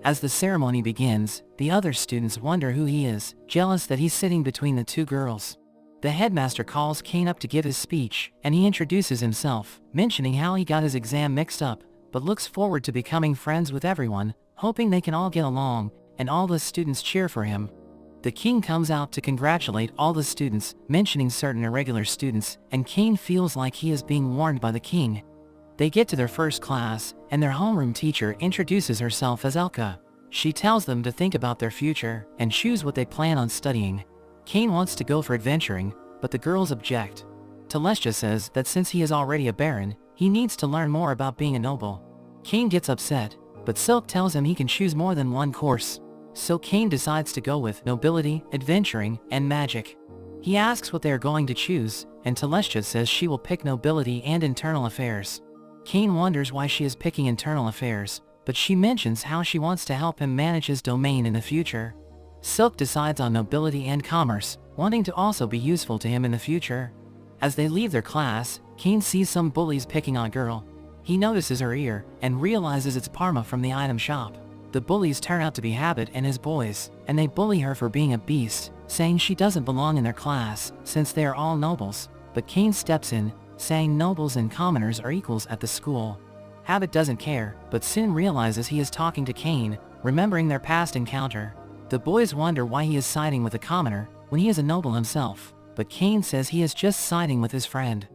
As the ceremony begins, the other students wonder who he is, jealous that he's sitting between the two girls. The headmaster calls Cain up to give his speech, and he introduces himself, mentioning how he got his exam mixed up, but looks forward to becoming friends with everyone, hoping they can all get along, and all the students cheer for him. The king comes out to congratulate all the students, mentioning certain irregular students, and Cain feels like he is being warned by the king. They get to their first class, and their homeroom teacher introduces herself as Elka. She tells them to think about their future, and choose what they plan on studying. Cain wants to go for adventuring, but the girls object. Telestia says that since he is already a baron, he needs to learn more about being a noble. Cain gets upset, but Silk tells him he can choose more than one course. So Cain decides to go with nobility, adventuring, and magic. He asks what they are going to choose, and Telestia says she will pick nobility and internal affairs. Cain wonders why she is picking internal affairs, but she mentions how she wants to help him manage his domain in the future. Silk decides on nobility and commerce, wanting to also be useful to him in the future. As they leave their class, Cain sees some bullies picking on a girl. He notices her ear, and realizes it's Parma from the item shop. The bullies turn out to be Habit and his boys, and they bully her for being a beast, saying she doesn't belong in their class, since they are all nobles. But Cain steps in, saying nobles and commoners are equals at the school. Habit doesn't care, but soon realizes he is talking to Cain, remembering their past encounter. The boys wonder why he is siding with a commoner, when he is a noble himself, but Cain says he is just siding with his friend.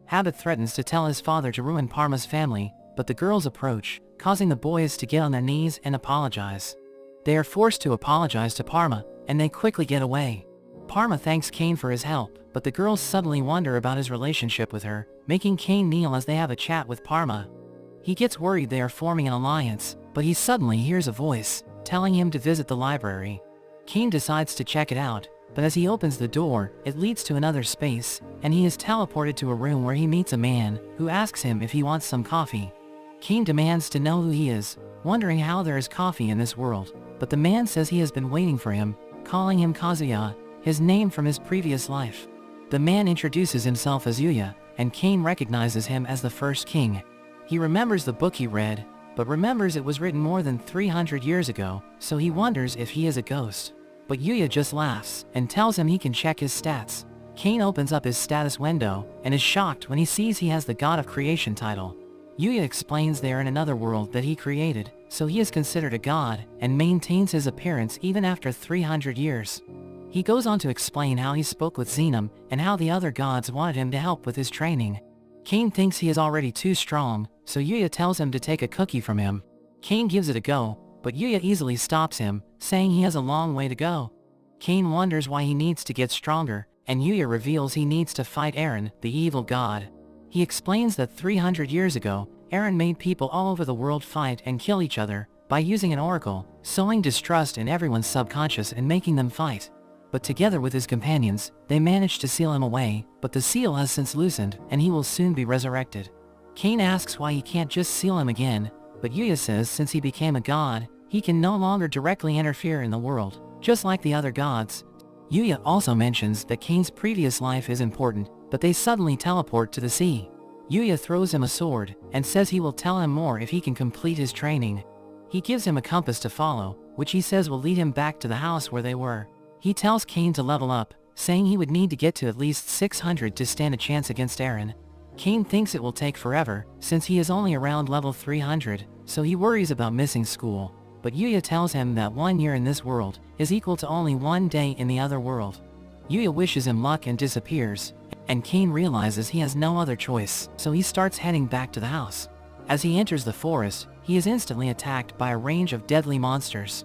Habit threatens to tell his father to ruin Parma's family, but the girls approach, causing the boys to get on their knees and apologize. They are forced to apologize to Parma, and they quickly get away. Parma thanks Cain for his help, but the girls suddenly wonder about his relationship with her, making Cain kneel as they have a chat with Parma. He gets worried they are forming an alliance, but he suddenly hears a voice, telling him to visit the library. Cain decides to check it out, but as he opens the door, it leads to another space, and he is teleported to a room where he meets a man, who asks him if he wants some coffee. Cain demands to know who he is, wondering how there is coffee in this world, but the man says he has been waiting for him, calling him Kazuya, his name from his previous life. The man introduces himself as Yuya, and Cain recognizes him as the first king. He remembers the book he read, but remembers it was written more than 300 years ago, so he wonders if he is a ghost. But Yuya just laughs, and tells him he can check his stats. Cain opens up his status window, and is shocked when he sees he has the God of Creation title. Yuya explains they are in another world that he created, so he is considered a god, and maintains his appearance even after 300 years. He goes on to explain how he spoke with Xenom, and how the other gods wanted him to help with his training. Cain thinks he is already too strong, so Yuya tells him to take a cookie from him. Cain gives it a go, but Yuya easily stops him, saying he has a long way to go. Cain wonders why he needs to get stronger, and Yuya reveals he needs to fight Eren, the evil god. He explains that 300 years ago, Eren made people all over the world fight and kill each other, by using an oracle, sowing distrust in everyone's subconscious and making them fight. But together with his companions, they managed to seal him away, but the seal has since loosened, and he will soon be resurrected. Cain asks why he can't just seal him again, but Yuya says since he became a god, he can no longer directly interfere in the world, just like the other gods. Yuya also mentions that Cain's previous life is important, but they suddenly teleport to the sea. Yuya throws him a sword, and says he will tell him more if he can complete his training. He gives him a compass to follow, which he says will lead him back to the house where they were. He tells Cain to level up, saying he would need to get to at least 600 to stand a chance against Eren. Cain thinks it will take forever, since he is only around level 300, so he worries about missing school. But Yuya tells him that 1 year in this world is equal to only 1 day in the other world. Yuya wishes him luck and disappears, and Cain realizes he has no other choice, so he starts heading back to the house. As he enters the forest, he is instantly attacked by a range of deadly monsters.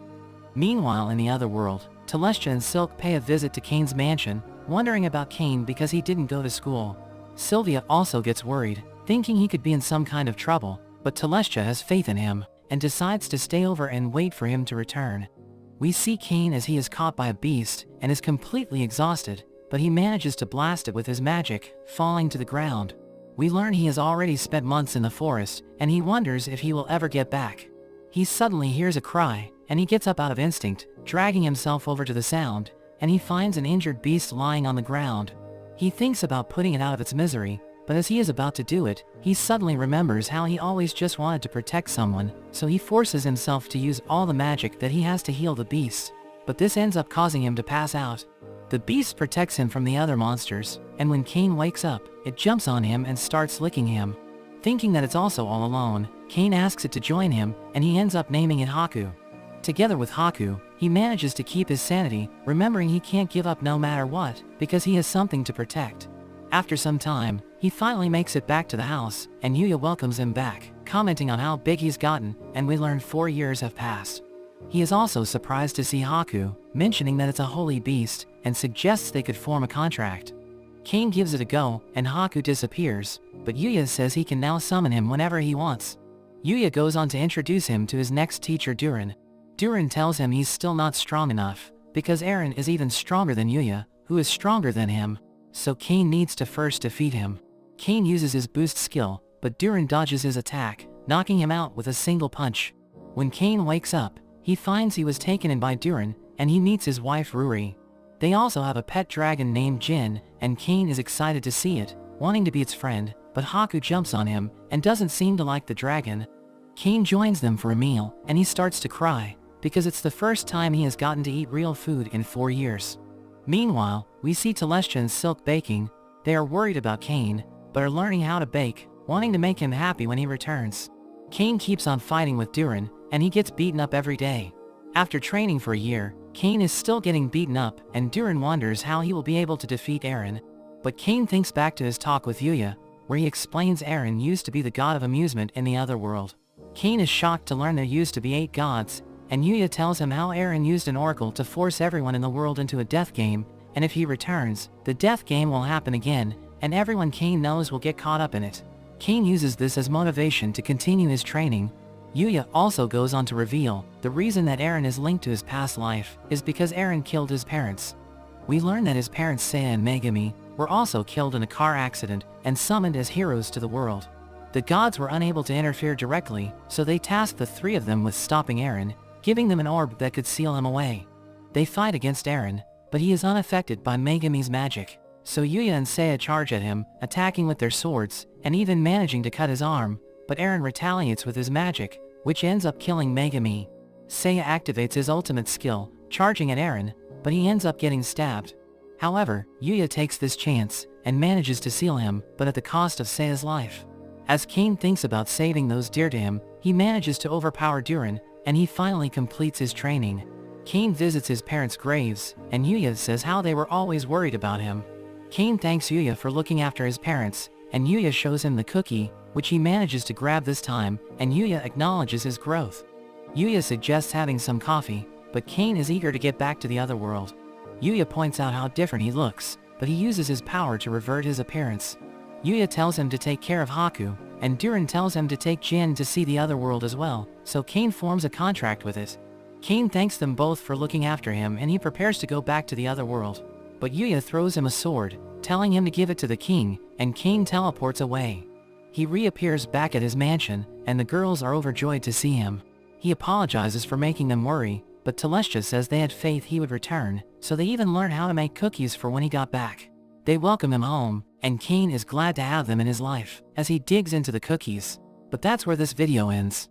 Meanwhile in the other world, Telestia and Silk pay a visit to Cain's mansion, wondering about Cain because he didn't go to school. Sylvia also gets worried, thinking he could be in some kind of trouble, but Telestia has faith in him, and decides to stay over and wait for him to return. We see Cain as he is caught by a beast and is completely exhausted, but he manages to blast it with his magic, falling to the ground. We learn he has already spent months in the forest, and he wonders if he will ever get back. He suddenly hears a cry, and he gets up out of instinct, dragging himself over to the sound, and he finds an injured beast lying on the ground. He thinks about putting it out of its misery, but as he is about to do it, he suddenly remembers how he always just wanted to protect someone, so he forces himself to use all the magic that he has to heal the beast. But this ends up causing him to pass out. The beast protects him from the other monsters, and when Cain wakes up, it jumps on him and starts licking him. Thinking that it's also all alone, Cain asks it to join him, and he ends up naming it Haku. Together with Haku, he manages to keep his sanity, remembering he can't give up no matter what, because he has something to protect. After some time, he finally makes it back to the house, and Yuya welcomes him back, commenting on how big he's gotten, and we learn 4 years have passed. He is also surprised to see Haku, mentioning that it's a holy beast, and suggests they could form a contract. Cain gives it a go, and Haku disappears, but Yuya says he can now summon him whenever he wants. Yuya goes on to introduce him to his next teacher Durin. Durin tells him he's still not strong enough, because Eren is even stronger than Yuya, who is stronger than him. So Cain needs to first defeat him. Cain uses his boost skill, but Durin dodges his attack, knocking him out with a single punch. When Cain wakes up, he finds he was taken in by Durin, and he meets his wife Ruri. They also have a pet dragon named Jin, and Cain is excited to see it, wanting to be its friend, but Haku jumps on him, and doesn't seem to like the dragon. Cain joins them for a meal, and he starts to cry, because it's the first time he has gotten to eat real food in 4 years. Meanwhile, we see Telestia and Silk baking. They are worried about Cain, but are learning how to bake, wanting to make him happy when he returns. Cain keeps on fighting with Durin, and he gets beaten up every day. After training for a year, Cain is still getting beaten up, and Durin wonders how he will be able to defeat Eren. But Cain thinks back to his talk with Yuya, where he explains Eren used to be the god of amusement in the other world. Cain is shocked to learn there used to be 8 gods, and Yuya tells him how Eren used an oracle to force everyone in the world into a death game, and if he returns, the death game will happen again, and everyone Cain knows will get caught up in it. Cain uses this as motivation to continue his training. Yuya also goes on to reveal, the reason that Eren is linked to his past life is because Eren killed his parents. We learn that his parents Seiya and Megumi were also killed in a car accident and summoned as heroes to the world. The gods were unable to interfere directly, so they tasked the 3 of them with stopping Eren, giving them an orb that could seal him away. They fight against Eren, but he is unaffected by Megumi's magic. So Yuya and Seiya charge at him, attacking with their swords, and even managing to cut his arm, but Eren retaliates with his magic, which ends up killing Megumi. Seiya activates his ultimate skill, charging at Eren, but he ends up getting stabbed. However, Yuya takes this chance, and manages to seal him, but at the cost of Seiya's life. As Cain thinks about saving those dear to him, he manages to overpower Durin, and he finally completes his training. Cain visits his parents' graves, and Yuya says how they were always worried about him. Cain thanks Yuya for looking after his parents, and Yuya shows him the cookie, which he manages to grab this time, and Yuya acknowledges his growth. Yuya suggests having some coffee, but Cain is eager to get back to the other world. Yuya points out how different he looks, but he uses his power to revert his appearance. Yuya tells him to take care of Haku, and Durin tells him to take Jin to see the other world as well, so Cain forms a contract with it. Cain thanks them both for looking after him, and he prepares to go back to the other world. But Yuya throws him a sword, telling him to give it to the king, and Cain teleports away. He reappears back at his mansion, and the girls are overjoyed to see him. He apologizes for making them worry, but Telestia says they had faith he would return, so they even learn how to make cookies for when he got back. They welcome him home, and Cain is glad to have them in his life, as he digs into the cookies. But that's where this video ends.